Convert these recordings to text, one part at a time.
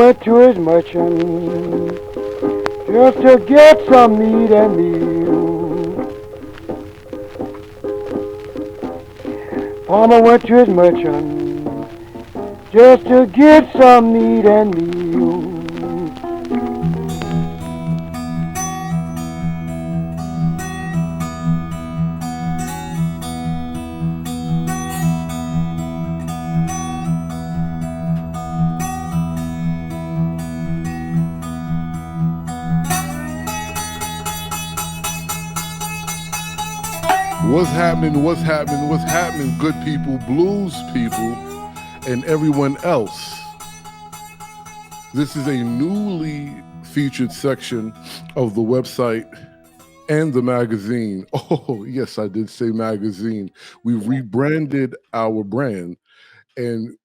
went to his merchant just to get some meat and meal. Farmer went to his merchant just to get some meat and meal. What's happening? What's happening? What's happening, good people, blues people, and everyone else? This is a newly featured section of the website and the magazine. Oh, yes, I did say magazine. We rebranded our brand, and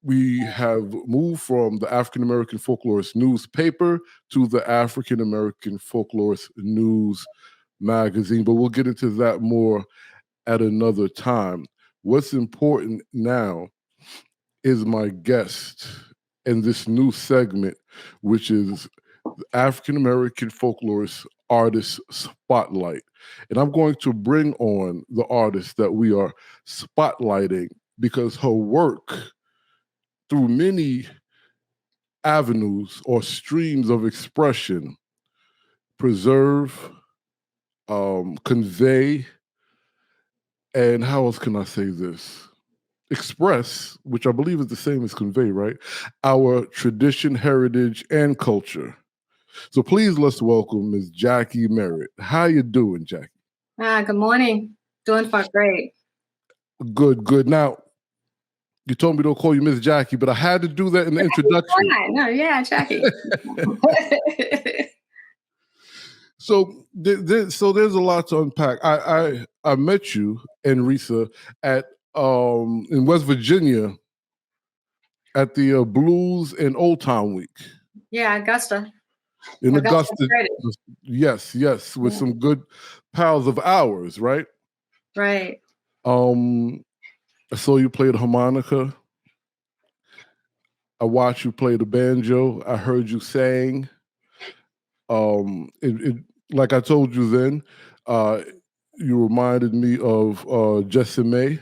we have moved from the African American Folklorist newspaper to the African American Folklorist news magazine, but we'll get into that more at another time. What's important now is my guest in this new segment, which is African American Folklorist Artist Spotlight. And I'm going to bring on the artist that we are spotlighting because her work through many avenues or streams of expression preserve, convey, and how else can I say this? Express, which I believe is the same as convey, right? Our tradition, heritage, and culture. So please let's welcome Ms. Jackie Merritt. How you doing, Jackie? Good morning. Doing far great. Good, good. Now, you told me don't call you Miss Jackie, but I had to do that in the introduction. No, yeah, Jackie. So there's a lot to unpack. I met you and Risa at in West Virginia at the Blues and Old Town Week. Yeah, Augusta. In Augusta. Yes, with some good pals of ours, right? Right. I saw you play the harmonica. I watched you play the banjo. I heard you sing. Like I told you then, you reminded me of Jessime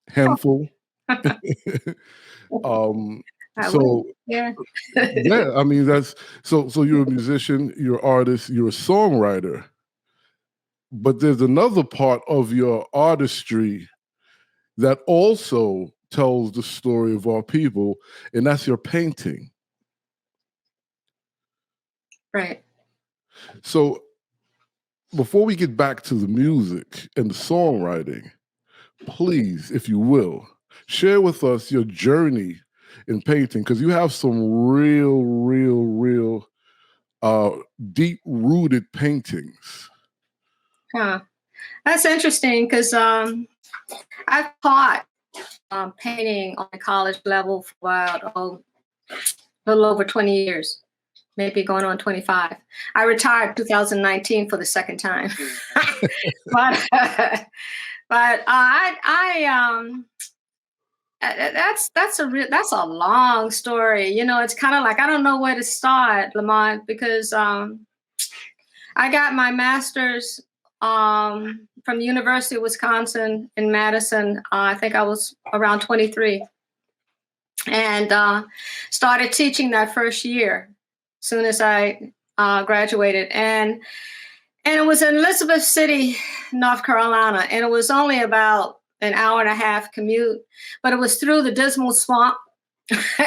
Handful. Yeah. Yeah, I mean that's so you're a musician, you're an artist, you're a songwriter. But there's another part of your artistry that also tells the story of our people, and that's your painting. Right. So before we get back to the music and the songwriting, please, if you will, share with us your journey in painting, because you have some real deep-rooted paintings. Huh. That's interesting because I've taught painting on a college level for about a little over 20 years, maybe going on 25. I retired 2019 for the second time. but that's a long story. You know, it's kind of like I don't know where to start, Lamont, because I got my master's from the University of Wisconsin in Madison. I think I was around 23, and started teaching that first year. Soon as I graduated, and it was in Elizabeth City, North Carolina, and it was only about an hour and a half commute, but it was through the Dismal Swamp.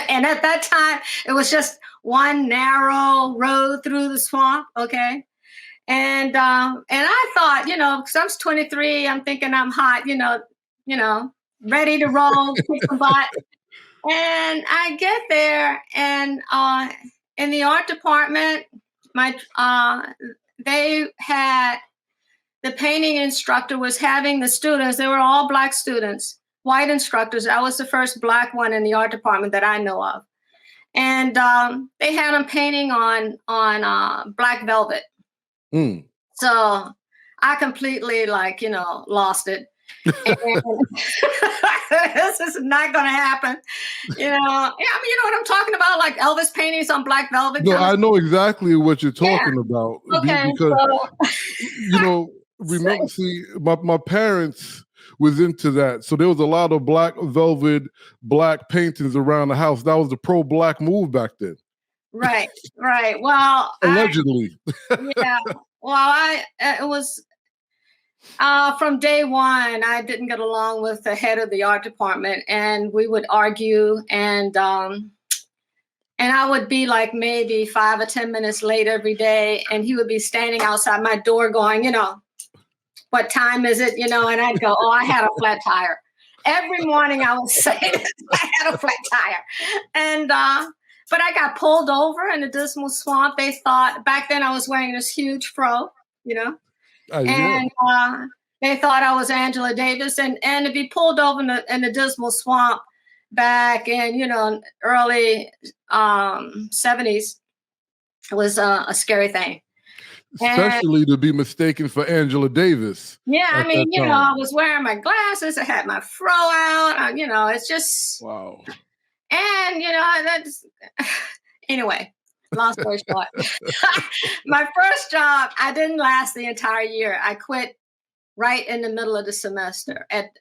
And at that time, it was just one narrow road through the swamp, okay? And I thought, you know, because I was 23, I'm thinking I'm hot, you know, ready to roll, kick some butt. And I get there, and in the art department, they had the painting instructor was having the students. They were all Black students, white instructors. I was the first Black one in the art department that I know of, and they had them painting on black velvet. So I completely lost it. And this is not going to happen. Yeah, I mean, you know what I'm talking about, like Elvis paintings on black velvet. No, I know exactly what you're talking about. Okay, Because, so remember, see, my parents was into that. So there was a lot of black velvet, black paintings around the house. That was the pro-black move back then. Right. Well, allegedly. It was from day one. I didn't get along with the head of the art department, and we would argue, and I would be like maybe 5 or 10 minutes late every day, and he would be standing outside my door going, what time is it? And I'd go, oh, I had a flat tire. Every morning I would say I had a flat tire. And but I got pulled over in the Dismal Swamp. They thought back then I was wearing this huge fro, and they thought I was Angela Davis. And to be pulled over in the Dismal Swamp back in, early 70s was a scary thing. Especially to be mistaken for Angela Davis. Yeah, I mean, I was wearing my glasses. I had my fro out. It's just wow. And that's anyway. Long story short, my first job, I didn't last the entire year. I quit right in the middle of the semester. At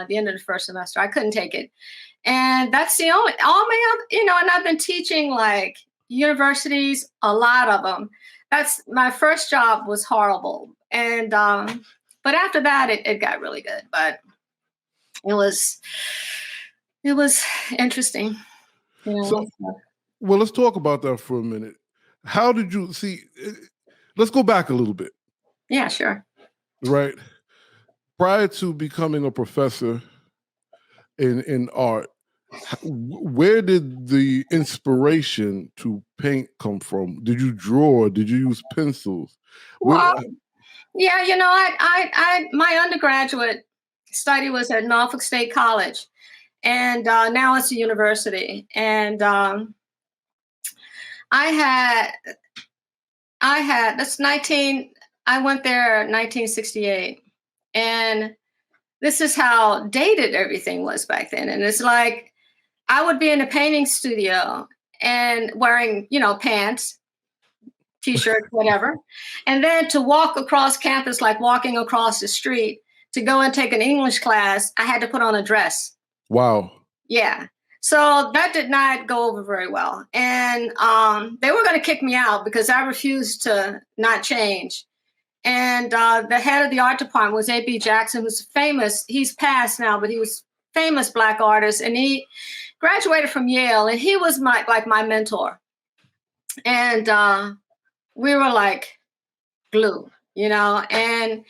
the end of the first semester, I couldn't take it, and that's the only. All my and I've been teaching like universities, a lot of them. That's my first job was horrible. And, but after that, it got really good, but it was interesting. So, well, let's talk about that for a minute. How did you see, let's go back a little bit. Yeah, sure. Right. Prior to becoming a professor in art, where did the inspiration to paint come from? Did you draw? Did you use pencils? Well, yeah, I my undergraduate study was at Norfolk State College, and now it's a university. And I went there in 1968, and this is how dated everything was back then. And it's like, I would be in a painting studio and wearing, pants, t-shirt, whatever. And then to walk across campus, like walking across the street to go and take an English class, I had to put on a dress. Wow. Yeah. So that did not go over very well. And they were going to kick me out because I refused to not change. And the head of the art department was A.B. Jackson, who's famous. He's passed now, but he was famous Black artist. And he graduated from Yale, and he was my mentor. And we were like glue, and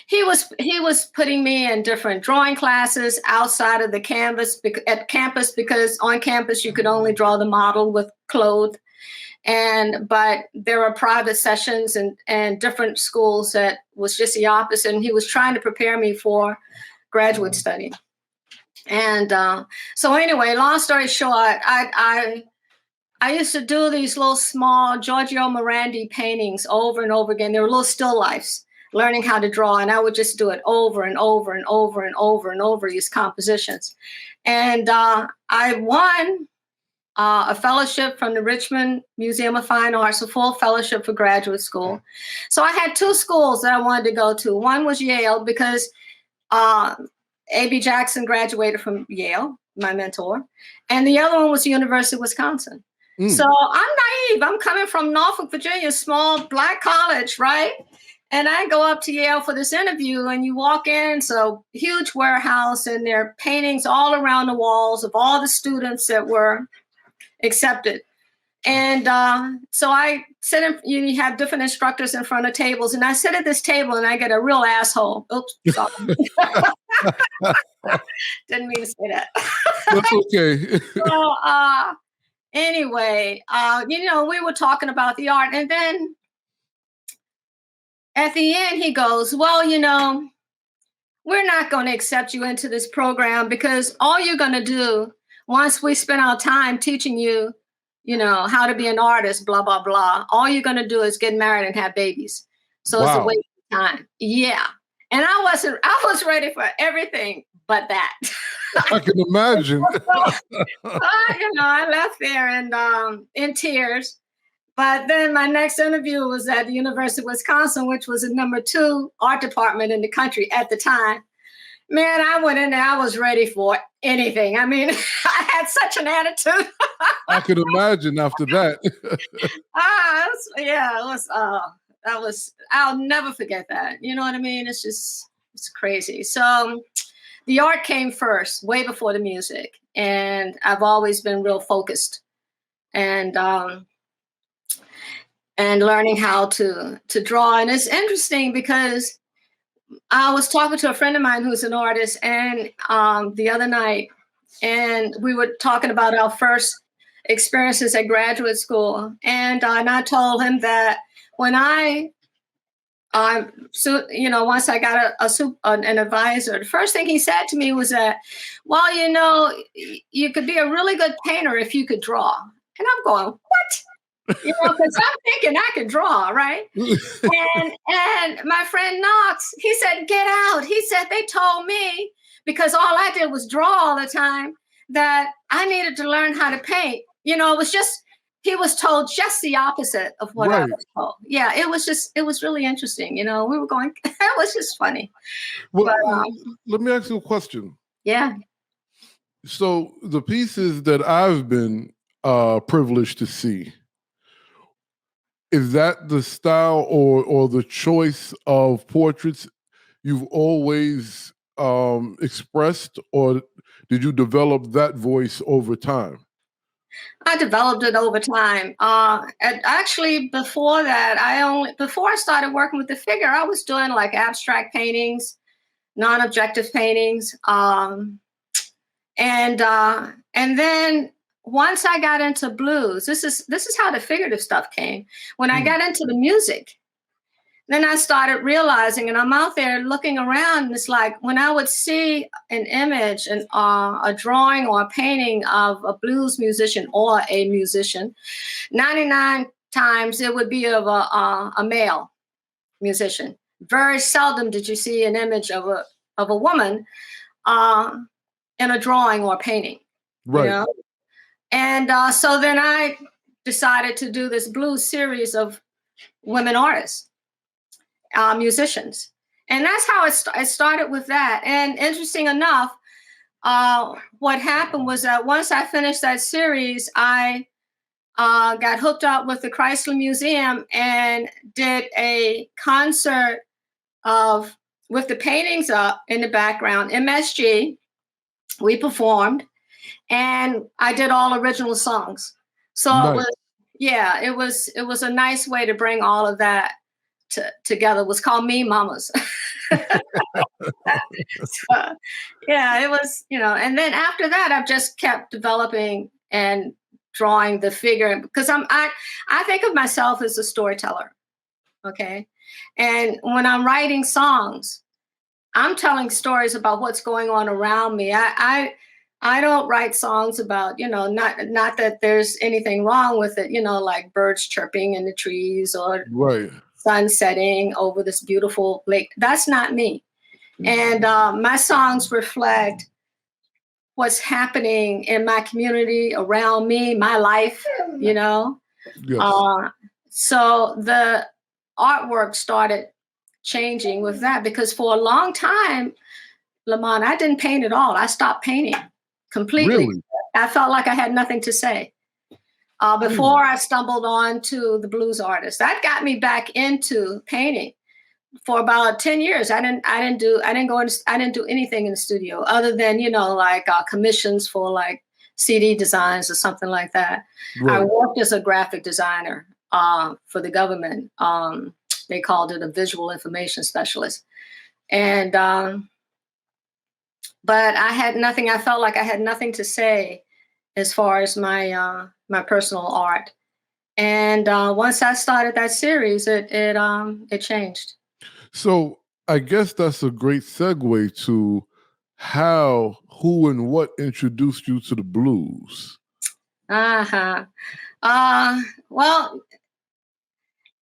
he was putting me in different drawing classes outside of the campus, because on campus you could only draw the model with clothes. But there were private sessions and different schools that was just the opposite. And he was trying to prepare me for graduate study. And so anyway, long story short, I used to do these little small Giorgio Morandi paintings over and over again. They were little still lifes, learning how to draw. And I would just do it over and over and over and over and over, these compositions. And I won a fellowship from the Richmond Museum of Fine Arts, a full fellowship for graduate school. So I had two schools that I wanted to go to. One was Yale, because A.B. Jackson graduated from Yale, my mentor. And the other one was the University of Wisconsin. So I'm naive. I'm coming from Norfolk, Virginia, small Black college, right? And I go up to Yale for this interview, and you walk in, so huge warehouse, and there are paintings all around the walls of all the students that were accepted. And so I sit in, you have different instructors in front of tables, and I sit at this table and I get a real asshole. Oops, sorry. Didn't mean to say that. That's okay. So anyway, we were talking about the art, and then at the end he goes, well, we're not going to accept you into this program, because all you're going to do once we spend our time teaching you, how to be an artist, blah, blah, blah, all you're going to do is get married and have babies. So It's a waste of time. Yeah. And I was ready for everything but that. I can imagine. I left there and in tears. But then my next interview was at the University of Wisconsin, which was the #2 art department in the country at the time. Man, I went in there, I was ready for anything. I mean, I had such an attitude. I can imagine after that. I'll never forget that. You know what I mean? It's crazy. So the art came first, way before the music. And I've always been real focused and learning how to draw. And it's interesting because I was talking to a friend of mine who's an artist, and the other night, and we were talking about our first experiences at graduate school, and I told him that when once I got an advisor, the first thing he said to me was that, well, you could be a really good painter if you could draw. And I'm going, what? Because I'm thinking I can draw, right? and my friend Knox, he said, get out. He said, they told me, because all I did was draw all the time, that I needed to learn how to paint. It was just, he was told just the opposite of what I was told. Yeah, it was really interesting. We were going, it was just funny. Well, let me ask you a question. Yeah. So the pieces that I've been privileged to see, is that the style or the choice of portraits you've always expressed, or did you develop that voice over time? I developed it over time. And actually, before that, before I started working with the figure, I was doing like abstract paintings, non-objective paintings, and then once I got into blues, this is how the figurative stuff came. When I got into the music, then I started realizing, and I'm out there looking around, and it's like when I would see an image and a drawing or a painting of a blues musician or a musician, 99 times it would be of a male musician. Very seldom did you see an image of a woman in a drawing or painting. Right. And so then I decided to do this blues series of women artists, musicians. And that's how it started with that. And interesting enough, what happened was that once I finished that series, I got hooked up with the Chrysler Museum and did a concert with the paintings up in the background, MSG. We performed. And I did all original songs. So nice. It was a nice way to bring all of that together. It was called Me Mamas. So, it was, and then after that, I've just kept developing and drawing the figure, because I think of myself as a storyteller. Okay. And when I'm writing songs, I'm telling stories about what's going on around me. I don't write songs about, not that there's anything wrong with it, like birds chirping in the trees or sun setting over this beautiful lake. That's not me. And my songs reflect what's happening in my community, around me, my life, Yes. So the artwork started changing with that, because for a long time, Lamont, I didn't paint at all. I stopped painting completely. Really? I felt like I had nothing to say. Before I stumbled on to the blues artist, that got me back into painting. For about 10 years, I didn't do anything in the studio other than like commissions for like CD designs or something like that. Right. I worked as a graphic designer for the government. They called it a visual information specialist, and but I had nothing. I felt like I had nothing to say as far as my my personal art. And once I started that series, it changed. So I guess that's a great segue to how, who, and what introduced you to the blues. Well,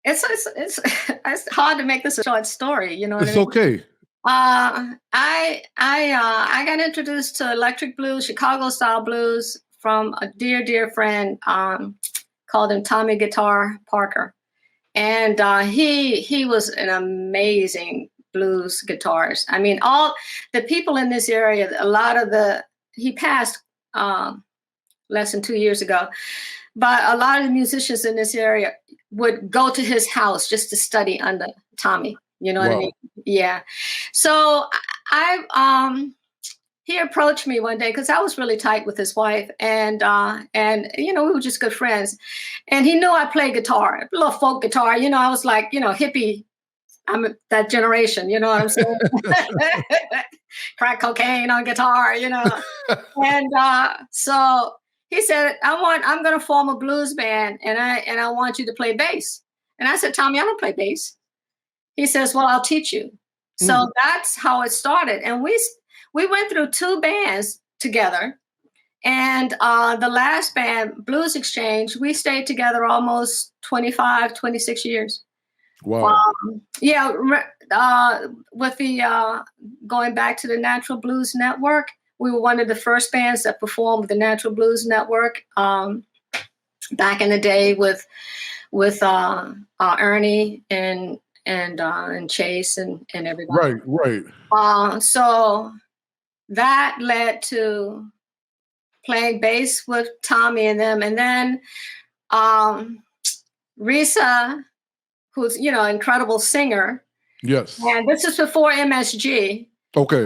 it's hard to make this a short story. You know what I mean? Okay. I got introduced to electric blues, Chicago style blues from a dear friend, called him Tommy Guitar Parker. And he was an amazing blues guitarist. I mean, all the people in this area, he passed less than 2 years ago, but a lot of the musicians in this area would go to his house just to study under Tommy. You know what I Wow. mean? Yeah. So he approached me one day because I was really tight with his wife, and we were just good friends. And he knew I played guitar, a little folk guitar. I was like, hippie. I'm that generation. You know what I'm saying? Crack cocaine on guitar. And so he said, I'm going to form a blues band, and I want you to play bass. And I said, Tommy, I don't play bass. He says, well, I'll teach you. So that's how it started. And we went through 2 bands together. And the last band, Blues Exchange, we stayed together almost 25, 26 years. Wow. With the going back to the Natural Blues Network, we were one of the first bands that performed with the Natural Blues Network back in the day with Ernie and Chase and everybody. Right. So that led to playing bass with Tommy and them, and then Risa, who's incredible singer. Yes. And this is before MSG. Okay.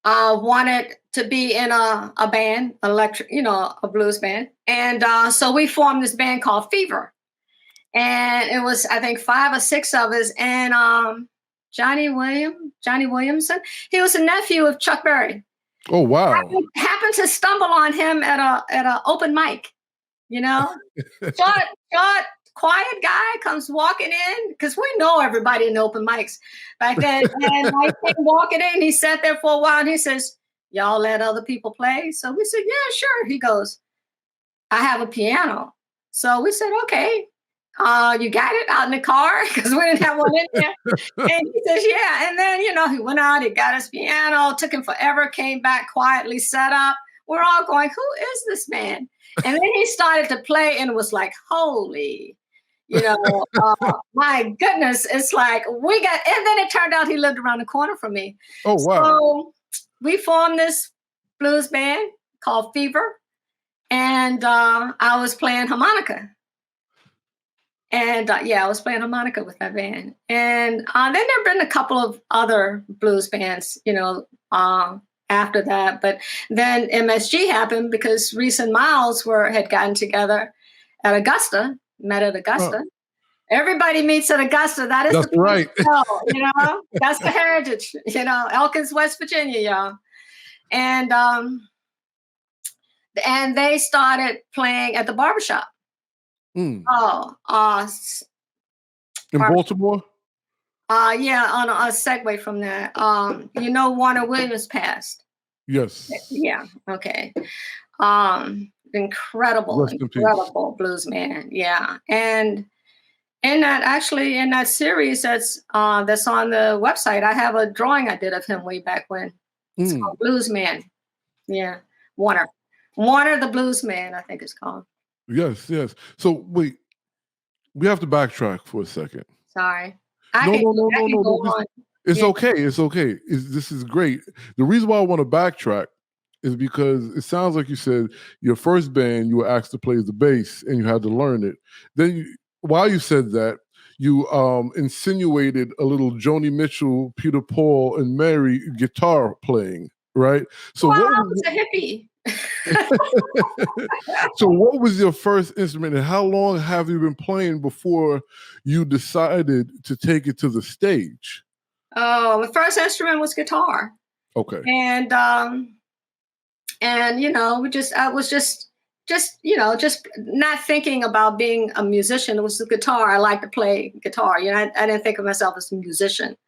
Wanted to be in a band, a blues band, and so we formed this band called Fever. And it was, I think, 5 or 6 of us. And Johnny Williamson, he was a nephew of Chuck Berry. Oh, wow. Happened to stumble on him at a open mic, Short, quiet guy comes walking in, because we know everybody in the open mics back then. And I came walking in, he sat there for a while, and he says, y'all let other people play? So we said, yeah, sure. He goes, I have a piano. So we said, okay. You got it out in the car? Because we didn't have one in there. And he says, yeah. And then, he went out, he got his piano, took him forever, came back quietly, set up. We're all going, who is this man? And then he started to play, and it was like, holy, my goodness. It's like, and then it turned out he lived around the corner from me. Oh, wow. So we formed this blues band called Fever. And I was playing harmonica. And I was playing harmonica with that band. And then there have been a couple of other blues bands, after that. But then MSG happened because Reese and Miles had gotten together at Augusta, met at Augusta. Oh. Everybody meets at Augusta. That's right. That's the heritage, Elkins, West Virginia, y'all. And they started playing at the barbershop. In Baltimore? On a segue from that. Warner Williams passed. Yes. Yeah. Okay. Incredible blues man. Yeah. And in that series that's on the website, I have a drawing I did of him way back when. It's called Blues Man. Yeah. Warner the Blues Man, I think it's called. Yes. So wait, we have to backtrack for a second. Sorry. No. It's okay. This is great. The reason why I want to backtrack is because it sounds like you said your first band, you were asked to play the bass and you had to learn it. Then while you said that, you insinuated a little Joni Mitchell, Peter Paul, and Mary guitar playing, right? So I was a hippie. So what was your first instrument, and how long have you been playing before you decided to take it to the stage? Oh, the first instrument was guitar. Okay. And I was just not thinking about being a musician. It was the guitar. I like to play guitar. I didn't think of myself as a musician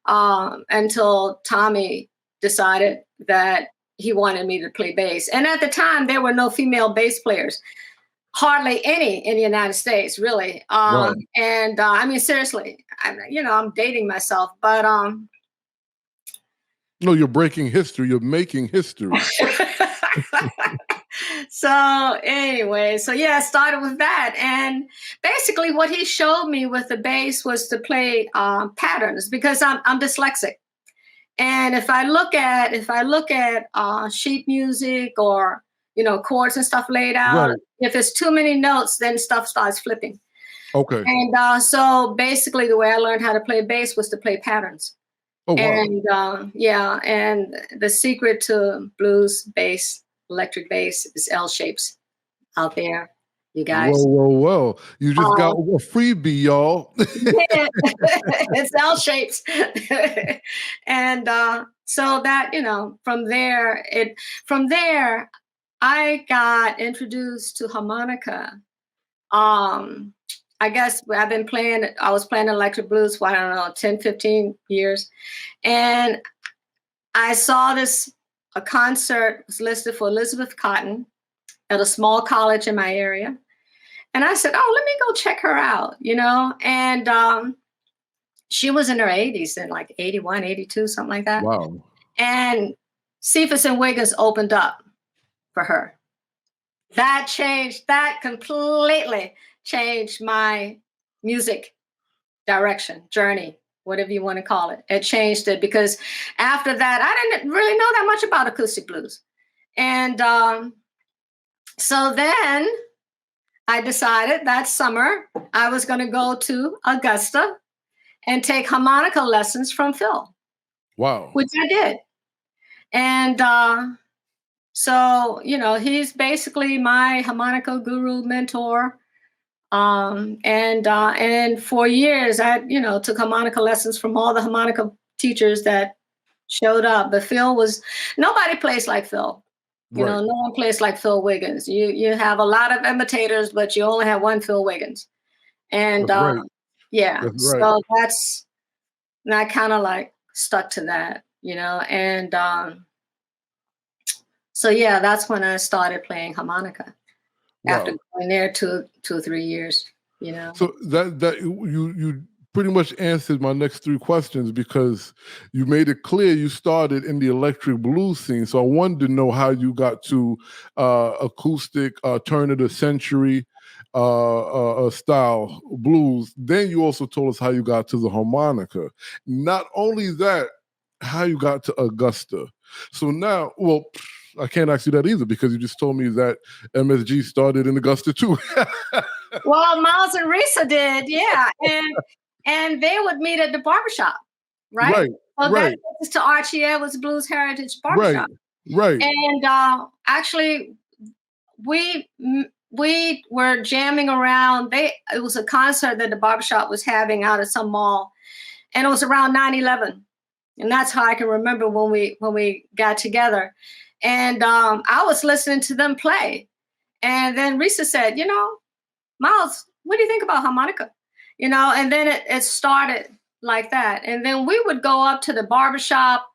until Tommy decided that he wanted me to play bass. And at the time, there were no female bass players. hardly any in the United States, really. Wow. And I mean, seriously, I'm dating myself, but No, you're breaking history. You're making history. So anyway, so yeah, I started with that, and basically, what he showed me with the bass was to play patterns, because I'm dyslexic, and if I look at sheet music, or chords and stuff laid out, Right. if it's too many notes, then stuff starts flipping. Okay. And so basically, the way I learned how to play bass was to play patterns. Oh, wow. And yeah, and the secret to blues bass, electric bass, is L shapes out there, you guys. Whoa. You just got a freebie, y'all. It's L shapes. And so that, from there, I got introduced to harmonica. I guess I was playing electric blues for, I don't know, 10, 15 years. And I saw a concert was listed for Elizabeth Cotton at a small college in my area. And I said, oh, let me go check her out, And she was in her 80s, then, like 81, 82, something like that. Wow. And Cephas and Wiggins opened up for her. That completely changed my music direction, journey, whatever you want to call it. It changed it, because after that, I didn't really know that much about acoustic blues. And so then I decided that summer I was going to go to Augusta and take harmonica lessons from Phil. Wow. Which I did. And so, he's basically my harmonica guru, mentor. And for years, I, took harmonica lessons from all the harmonica teachers that showed up. But nobody plays like Phil. Right. No one plays like Phil Wiggins. You have a lot of imitators, but you only have one Phil Wiggins. And That's right. yeah, That's right. so and I kind of like stuck to that, and so yeah, that's when I started playing harmonica. Wow. After going there two or 3 years, So that you pretty much answered my next 3 questions, because you made it clear you started in the electric blues scene. So I wanted to know how you got to acoustic, turn of the century style blues. Then you also told us how you got to the harmonica. Not only that, how you got to Augusta. So now, well, I can't ask you that either, because you just told me that MSG started in Augusta too. Well, Miles and Risa did, yeah, and they would meet at the barbershop, right? Right. So right. that takes us to Archie Edwards Blues Heritage Barbershop. Right. And actually, we were jamming around. It was a concert that the barbershop was having out at some mall, and it was around 9/11, and that's how I can remember when we got together. And I was listening to them play, and then Risa said, Miles, what do you think about harmonica? And then it started like that. And then we would go up to the barbershop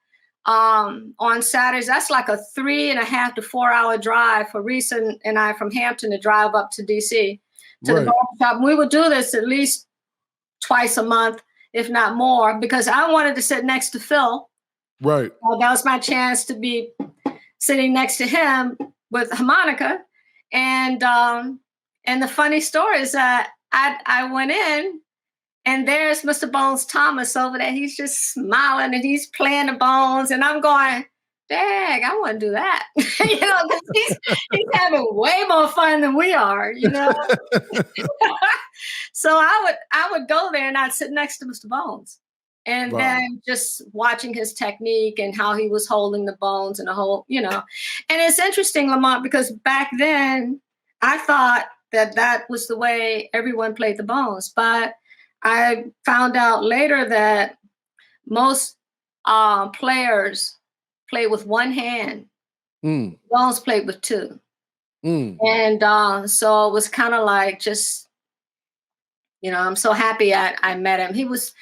on Saturdays. That's like a 3.5 to 4 hour drive for Risa and I from Hampton to drive up to DC to the barbershop. And we would do this at least twice a month, if not more, because I wanted to sit next to Phil. Right. That was my chance to be sitting next to him with harmonica. And the funny story is that I went in, and there's Mr. Bones Thomas over there. He's just smiling, and he's playing the bones, and I'm going, dang, I want to do that. Because he's having way more fun than we are, So I would go there, and I'd sit next to Mr. Bones. And then just watching his technique and how he was holding the bones and the whole, And it's interesting, Lamont, because back then I thought that was the way everyone played the bones. But I found out later that most players play with one hand. Bones played with 2. And so it was kind of like just, I'm so happy I met him. It was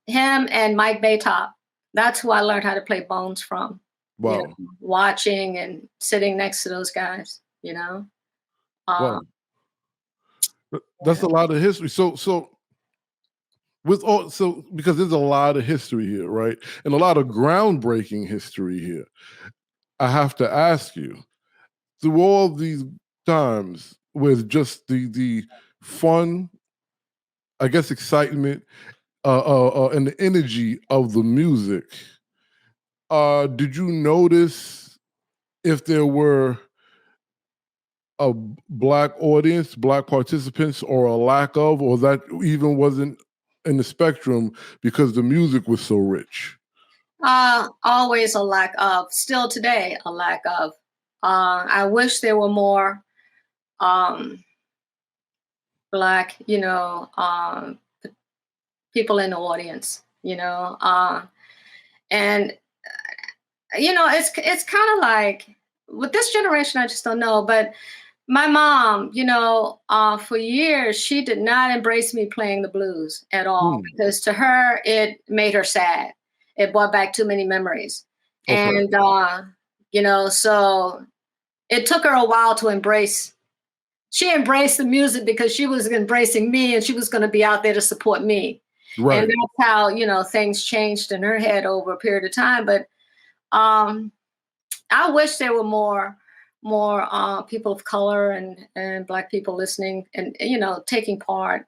him and Mike Baytop. That's who I learned how to play bones from. Wow. Watching and sitting next to those guys, Wow. That's a lot of history. So because there's a lot of history here, right? And a lot of groundbreaking history here. I have to ask you, through all these times with just the fun, I guess, excitement, and the energy of the music, did you notice if there were a Black audience, Black participants, or a lack of, or that even wasn't in the spectrum because the music was so rich? Always a lack of. Still today, a lack of. I wish there were more Black, people in the audience. And it's kind of like with this generation, I just don't know. But my mom, for years, she did not embrace me playing the blues at all because to her, it made her sad. It brought back too many memories. Okay. And, so it took her a while to embrace. She embraced the music because she was embracing me and she was going to be out there to support me. Right. And that's how, things changed in her head over a period of time. But I wish there were more people of color and Black people listening and, taking part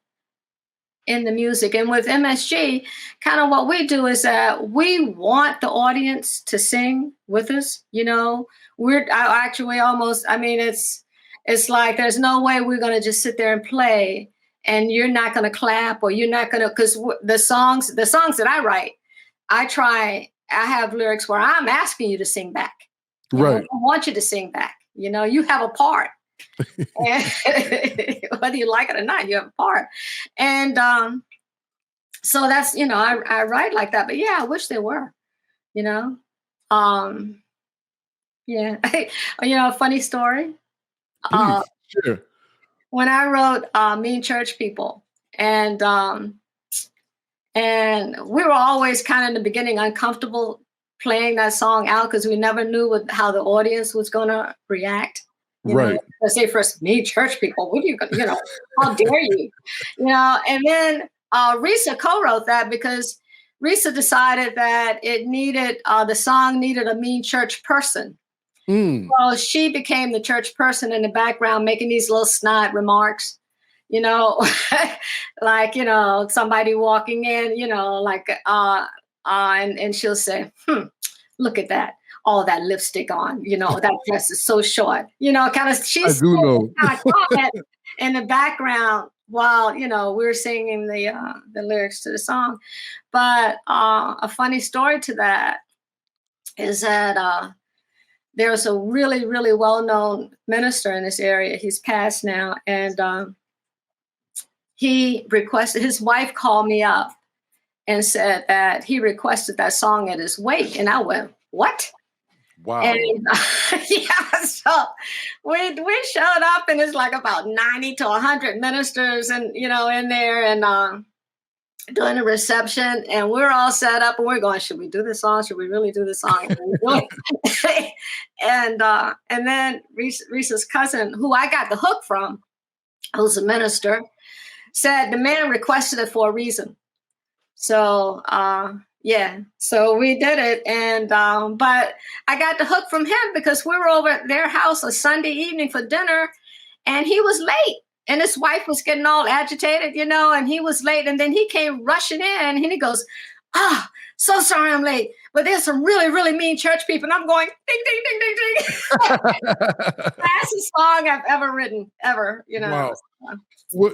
in the music. And with MSG, kind of what we do is that we want the audience to sing with us. It's like there's no way we're going to just sit there and play and you're not going to clap or you're not going to, because the songs that I write, I have lyrics where I'm asking you to sing back. Right. I want you to sing back. You have a part. And whether you like it or not, you have a part. And so that's, I write like that. But yeah, I wish there were, yeah. A funny story. Please, sure. When I wrote Mean Church People, and we were always kind of in the beginning uncomfortable playing that song out because we never knew how the audience was going to react. Right. Let's say first, Mean Church People. What are you going to, how dare you? And then Risa co-wrote that because Risa decided that the song needed a mean church person. So she became the church person in the background, making these little snide remarks, like, somebody walking in, and she'll say, look at that. All that lipstick on, that dress is so short, kind of, she's kind of comment in the background while, we're singing the lyrics to the song. But a funny story to that is that there was a really, really well-known minister in this area. He's passed now. And he requested, his wife called me up and said that he requested that song at his wake. And I went, what? Wow. And so we showed up and it's like about 90 to 100 ministers and, in there and doing a reception, and we're all set up and we're going, should we do this song? Should we really do this song? And then Risa's cousin, who I got the hook from, who's a minister, said the man requested it for a reason. So so we did it. And but I got the hook from him because we were over at their house a Sunday evening for dinner and he was late. And his wife was getting all agitated, and he was late. And then he came rushing in and he goes, so sorry I'm late. But there's some really, really mean church people. And I'm going, ding, ding, ding, ding, ding. Fastest song I've ever written, ever, Wow. Well,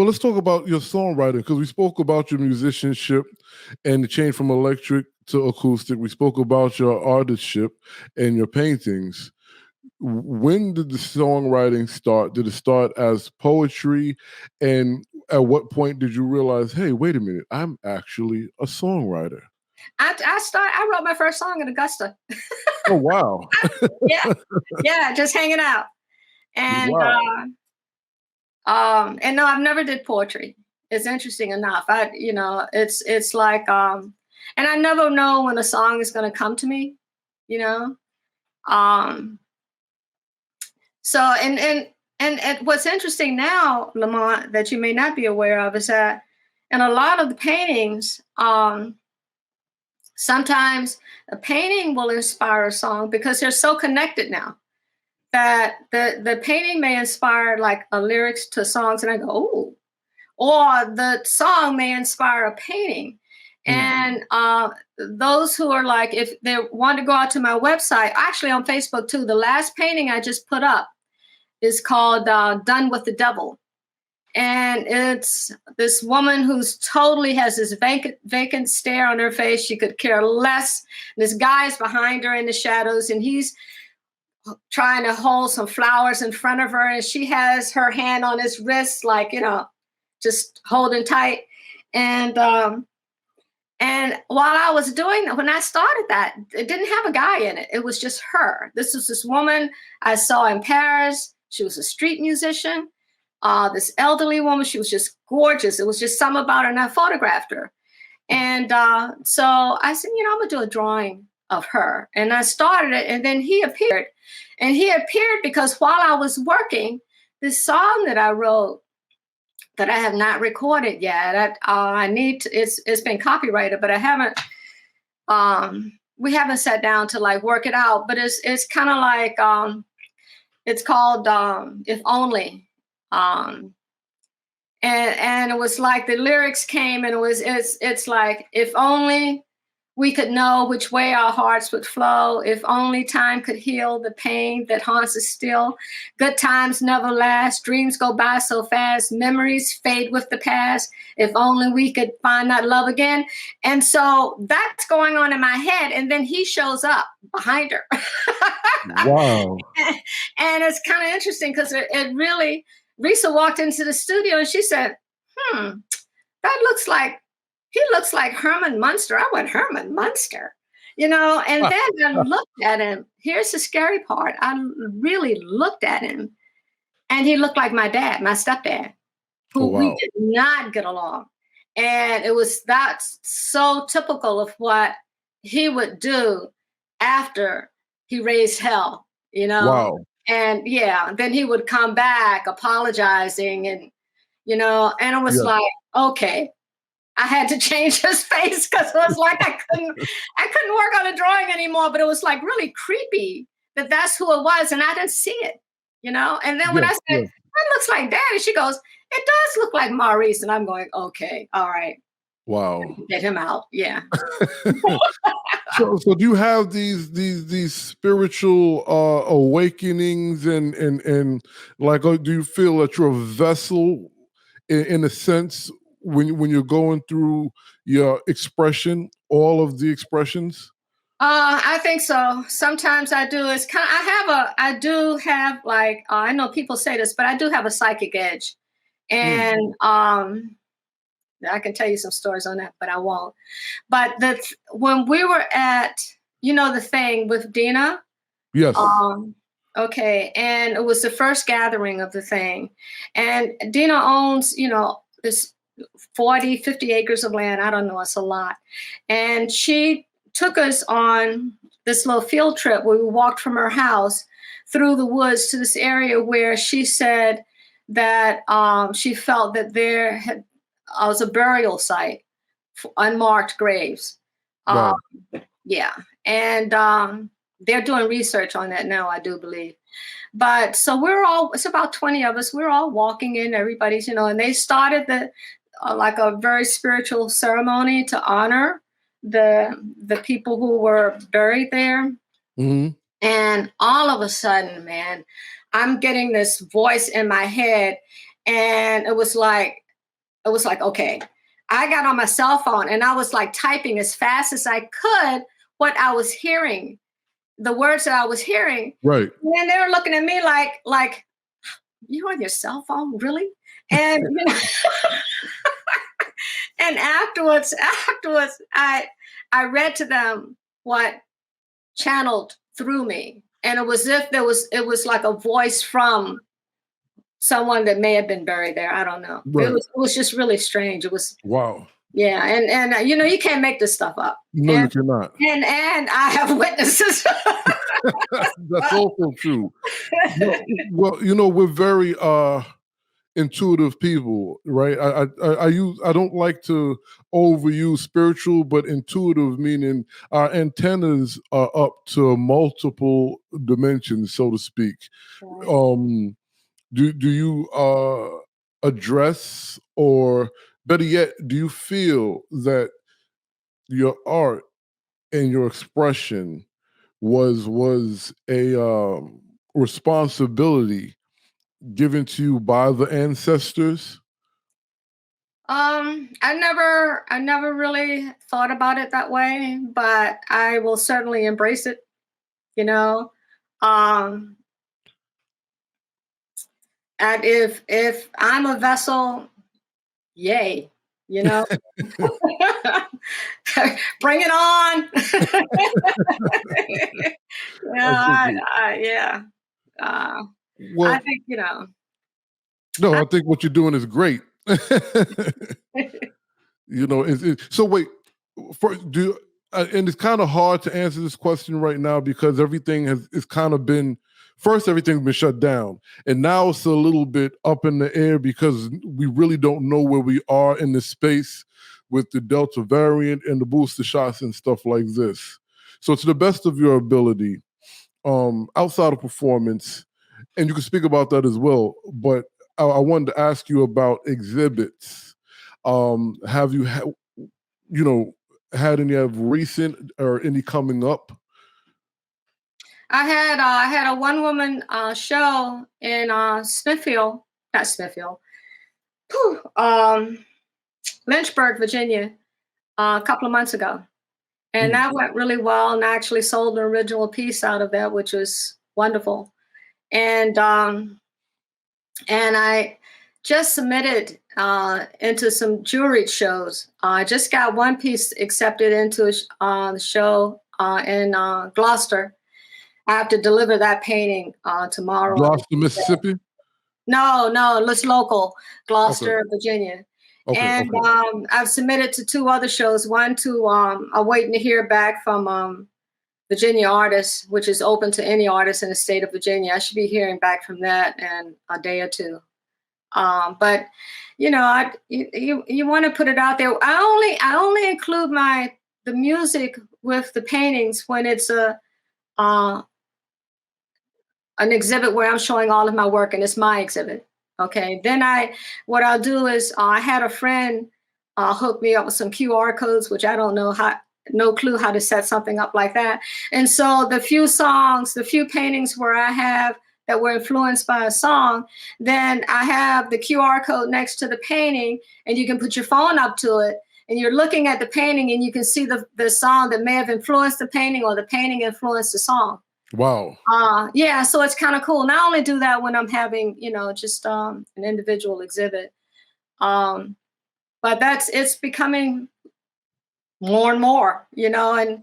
let's talk about your songwriting because we spoke about your musicianship and the change from electric to acoustic. We spoke about your artistship and your paintings. When did the songwriting start? Did it start as poetry? And at what point did you realize, hey, wait a minute, I'm actually a songwriter? I wrote my first song in Augusta. Oh, wow. Yeah, just hanging out. And and no, I've never did poetry. It's interesting enough. It's like and I never know when a song is going to come to me, So and And what's interesting now, Lamont, that you may not be aware of, is that in a lot of the paintings, sometimes a painting will inspire a song because they're so connected now that the painting may inspire like a lyrics to songs, and I go, oh, or the song may inspire a painting. And those who are like, if they want to go out to my website, actually on Facebook too, the last painting I just put up is called Done with the Devil. And it's this woman who's totally has this vacant stare on her face. She could care less. This guy's behind her in the shadows, and he's trying to hold some flowers in front of her. And she has her hand on his wrist, like, you know, just holding tight. And while I was doing that, when I started that, it didn't have a guy in it. It was just her. This was this woman I saw in Paris. She was a street musician. This elderly woman, she was just gorgeous. It was just something about her, and I photographed her. And so I said, you know, I'm gonna do a drawing of her. And I started it, and then he appeared. And he appeared because while I was working, this song that I wrote that I have not recorded yet, I need to, it's been copyrighted, but I haven't, we haven't sat down to like work it out, but it's kind of like, it's called If Only. And it was like the lyrics came, and it's like, if only we could know which way our hearts would flow, if only time could heal the pain that haunts us still. Good times never last, dreams go by so fast, memories fade with the past, if only we could find that love again. And so that's going on in my head, and then he shows up behind her. Wow. And it's kind of interesting because it really, Risa walked into the studio and she said, that looks like, he looks like Herman Munster. I went, Herman Munster, you know, and then I looked at him. Here's the scary part. I really looked at him, and he looked like my dad, my stepdad, who we did not get along. And that's so typical of what he would do after he raised hell, you know? Wow. And yeah, then he would come back apologizing, and, you know, and it was like, okay, I had to change his face because it was like I couldn't work on a drawing anymore. But it was like really creepy that that's who it was, and I didn't see it, you know. And then when I said, that looks like Daddy, she goes, it does look like Maurice, and I'm going, okay, all right. Wow. Get him out. Yeah. So do you have these spiritual awakenings and like, do you feel that you're a vessel in a sense when you're going through your expression, all of the expressions? I think so. Sometimes I do. It's kind of, I do have like, I know people say this, but I do have a psychic edge. And I can tell you some stories on that, but I won't. But when we were at, you know, the thing with Dina. Yes. Okay. And it was the first gathering of the thing. And Dina owns, you know, this 40, 50 acres of land. I don't know. It's a lot. And she took us on this little field trip where we walked from her house through the woods to this area where she said that she felt that there was a burial site, unmarked graves. Wow. Yeah. And they're doing research on that now, I do believe. But so it's about 20 of us. We're all walking in, everybody's, you know, and they started like a very spiritual ceremony to honor the people who were buried there. Mm-hmm. And all of a sudden, man, I'm getting this voice in my head, and it was like, okay, I got on my cell phone and I was like typing as fast as I could what I was hearing, the words that I was hearing. Right. And they were looking at me like, you on your cell phone, really? And you know, and afterwards, I read to them what channeled through me, and it was as if it was like a voice from someone that may have been buried there. I don't know. Right. It was just really strange. It was wow. Yeah, and you know, you can't make this stuff up. No, you cannot. And I have witnesses. That's also true. Well, we're very intuitive people, right? I don't like to overuse spiritual, but intuitive meaning our antennas are up to multiple dimensions, so to speak. Right. Do you address, or better yet, do you feel that your art and your expression was a responsibility given to you by the ancestors? I never really thought about it that way, but I will certainly embrace it, you know. Um, and if I'm a vessel, yay, you know. Bring it on. Yeah. Uh, I Well, think, no, I, I think what you're doing is great. So wait, and it's kind of hard to answer this question right now because everything is kind of been, first everything's been shut down, and now it's a little bit up in the air because we really don't know where we are in this space with the Delta variant and the booster shots and stuff like this. So to the best of your ability, outside of performance, and you can speak about that as well, but I wanted to ask you about exhibits. Have you had any of recent or any coming up? I had a one woman show in Smithfield, not Smithfield, whew, Lynchburg, Virginia, a couple of months ago. And that went really well, and I actually sold an original piece out of that, which was wonderful. And I just submitted into some jewelry shows. I just got one piece accepted into the show in Gloucester. I have to deliver that painting tomorrow. Gloucester, Mississippi? No, it's local, Gloucester, Okay. Virginia. Okay. And I've submitted to two other shows. One to I'm waiting to hear back from Virginia artists, which is open to any artist in the state of Virginia. I should be hearing back from that in a day or two. But you want to put it out there. I only include the music with the paintings when it's an exhibit where I'm showing all of my work and it's my exhibit. Okay. Then what I'll do is I had a friend hook me up with some QR codes, which I don't know no clue how to set something up like that. And so the few paintings where I have that were influenced by a song, then I have the QR code next to the painting, and you can put your phone up to it, and you're looking at the painting, and you can see the song that may have influenced the painting, or the painting influenced the song. Wow. Yeah, so it's kind of cool. And I only do that when I'm having, just an individual exhibit. But it's becoming more and more, and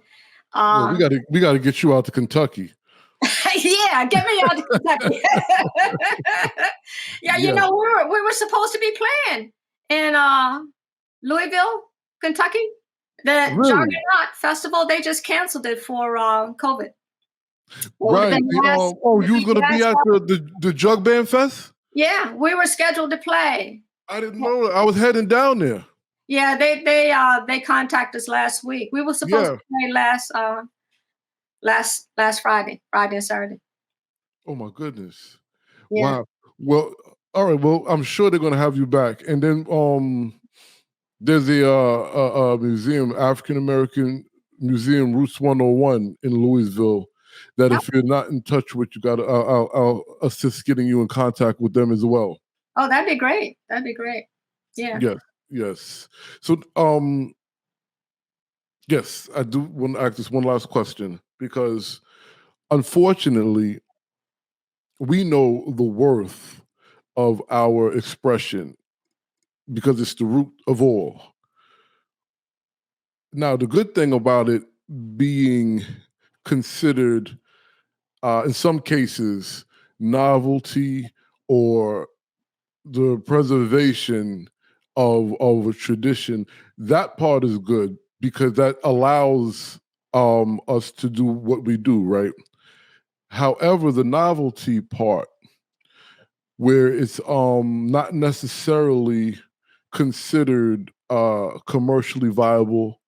Well, we gotta get you out to Kentucky. yeah, get me out to Kentucky. Yeah, we were supposed to be playing in Louisville, Kentucky. The Really? Juggernaut Festival, they just canceled it for COVID. Right. You was going to be at the Jug Band Fest? Yeah, we were scheduled to play. I didn't know that. I was heading down there. Yeah, they contacted us last week. We were supposed to play last Friday and Saturday. Oh my goodness. Yeah. Wow. Well, all right. Well, I'm sure they're going to have you back. And then there's a museum, African American Museum, Roots 101 in Louisville, that if you're not in touch with, you got to, I'll assist getting you in contact with them as well. Oh, that'd be great. Yeah. Yes. So, yes, I do want to ask this one last question, because unfortunately, we know the worth of our expression because it's the root of all. Now, the good thing about it being considered, in some cases, novelty or the preservation of a tradition, that part is good because that allows us to do what we do, right? However, the novelty part, where it's not necessarily considered commercially viable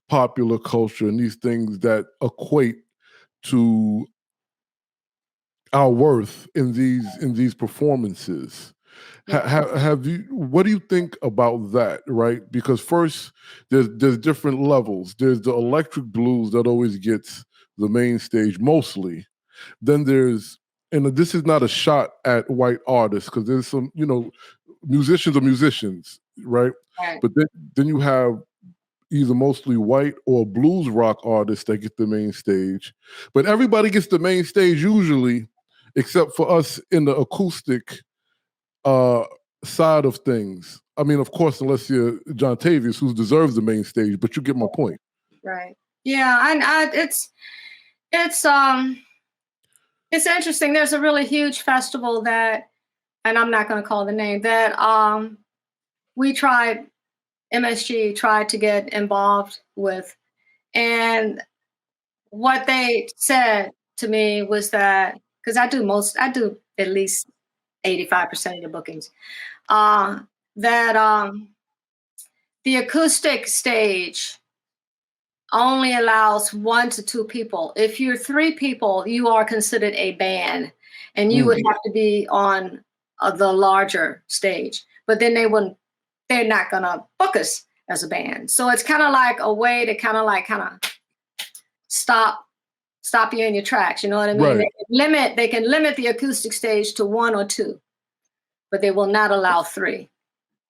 popular culture and these things that equate to our worth in these performances. Have you? What do you think about that? Right, because first there's different levels. There's the electric blues that always gets the main stage mostly. Then there's, and this is not a shot at white artists, because there's some, musicians are musicians, right? Right. But then you have either mostly white or blues rock artists that get the main stage. But everybody gets the main stage usually, except for us in the acoustic side of things. I mean, of course, unless you're John Tavius, who deserves the main stage, but you get my point. Right. Yeah, and it's interesting. There's a really huge festival that, and I'm not going to call the name, that MSG tried to get involved with. And what they said to me was that, because I do at least 85% of the bookings, that the acoustic stage only allows 1 to 2 people. If you're 3 people, you are considered a band, and you would have to be on the larger stage. But then they're not gonna book us as a band. So it's kind of like a way to kind of stop you in your tracks. You know what I mean? Right. They can limit the acoustic stage to 1 or 2, but they will not allow 3.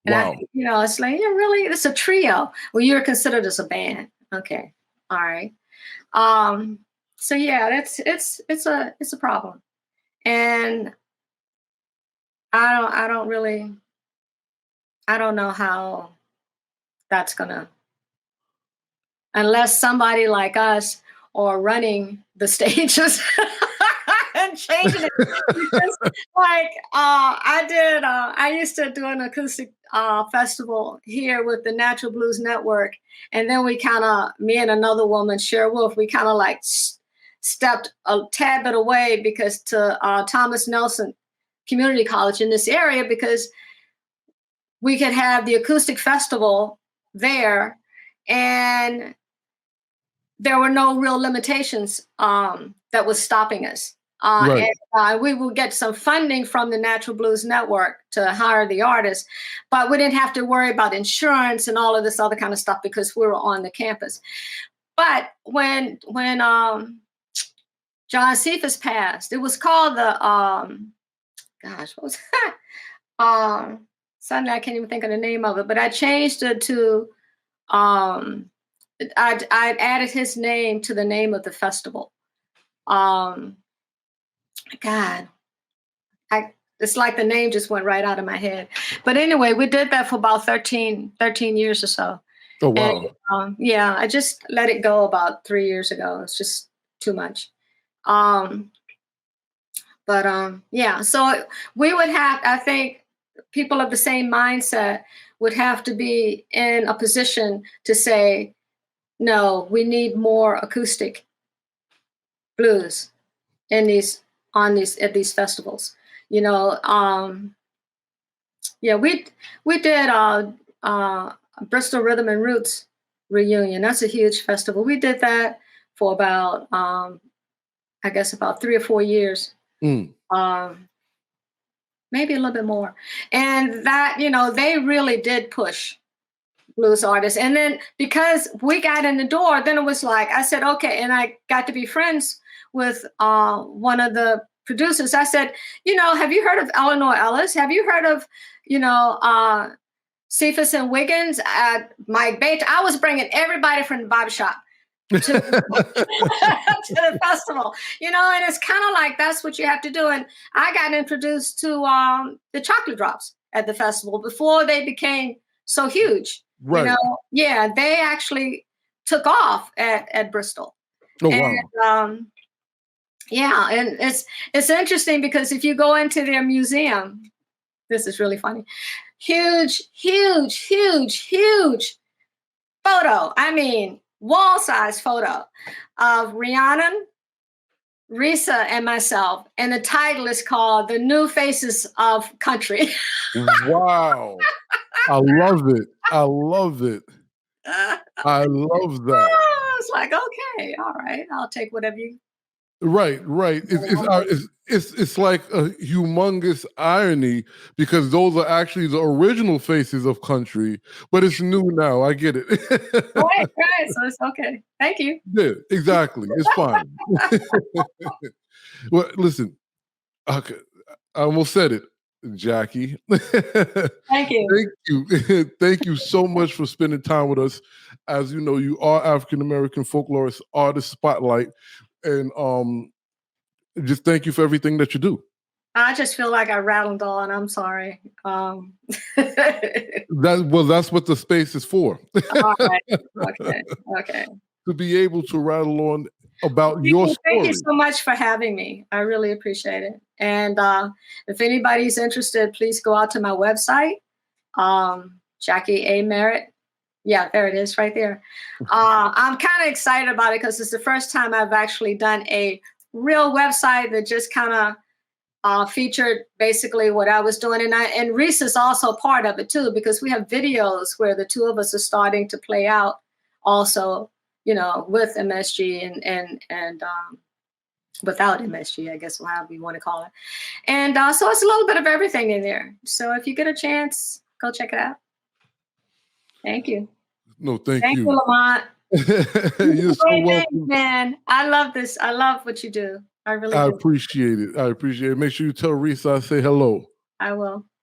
And Wow. it's like, yeah, really, it's a trio. Well, you're considered as a band. Okay. All right. So yeah, it's a problem. And I don't know how that's gonna, unless somebody like us are running the stages and changing it. Because, like I used to do an acoustic festival here with the Natural Blues Network, and then me and another woman, Cher Wolf, we kind of like stepped a tad bit away because to Thomas Nelson Community College in this area, because we could have the acoustic festival there, and there were no real limitations that was stopping us. Right. And we would get some funding from the Natural Blues Network to hire the artists, but we didn't have to worry about insurance and all of this other kind of stuff because we were on the campus. But when John Cephas passed, it was called the what was that? Suddenly I can't even think of the name of it, but I changed it to I added his name to the name of the festival. It's like the name just went right out of my head. But anyway, we did that for about 13 years or so. Oh, wow. And, I just let it go about 3 years ago. It's just too much. So we would have, I think people of the same mindset would have to be in a position to say, no, we need more acoustic blues at these festivals. We did Bristol Rhythm and Roots reunion. That's a huge festival. We did that for about about 3 or 4 years. Maybe a little bit more. And that, they really did push blues artists. And then because we got in the door, then it was like, I said, okay. And I got to be friends with one of the producers. I said, have you heard of Eleanor Ellis? Have you heard of, Cephas and Wiggins at Mike Bates? I was bringing everybody from the barbershop to the festival, and it's kind of like, that's what you have to do. And I got introduced to the Chocolate Drops at the festival before they became so huge. Right. They actually took off at Bristol. Oh, and, wow. And it's interesting because if you go into their museum, this is really funny. Huge photo. I mean, wall-size photo of Rhiannon, Risa and myself, and the title is called "The New Faces of Country." Wow. I love it. I love it. I love that. It's like, okay, all right, I'll take whatever you. Right. It's like a humongous irony because those are actually the original faces of country, but it's new now. I get it. Right. So it's okay. Thank you. Yeah, exactly. It's fine. Well, listen, okay, I almost said it, Jackie. Thank you. Thank you. Thank you so much for spending time with us. As you know, you are African American folklorist artist spotlight. And just thank you for everything that you do. I just feel like I rattled on. I'm sorry. That's what the space is for. All right. Okay. To be able to rattle on about your story. Thank you so much for having me. I really appreciate it. And if anybody's interested, please go out to my website, Jackie A. Merritt. Yeah, there it is right there. I'm kind of excited about it because it's the first time I've actually done a real website that just kind of featured basically what I was doing. And Reese is also part of it too, because we have videos where the two of us are starting to play out also, with MSG and without MSG, I guess, however you want to call it. And so it's a little bit of everything in there. So if you get a chance, go check it out. Thank you. No, thank you. Thank you, Lamont. You're so welcome. Man, I love this. I love what you do. I really do. I appreciate it. Make sure you tell Reese I say hello. I will.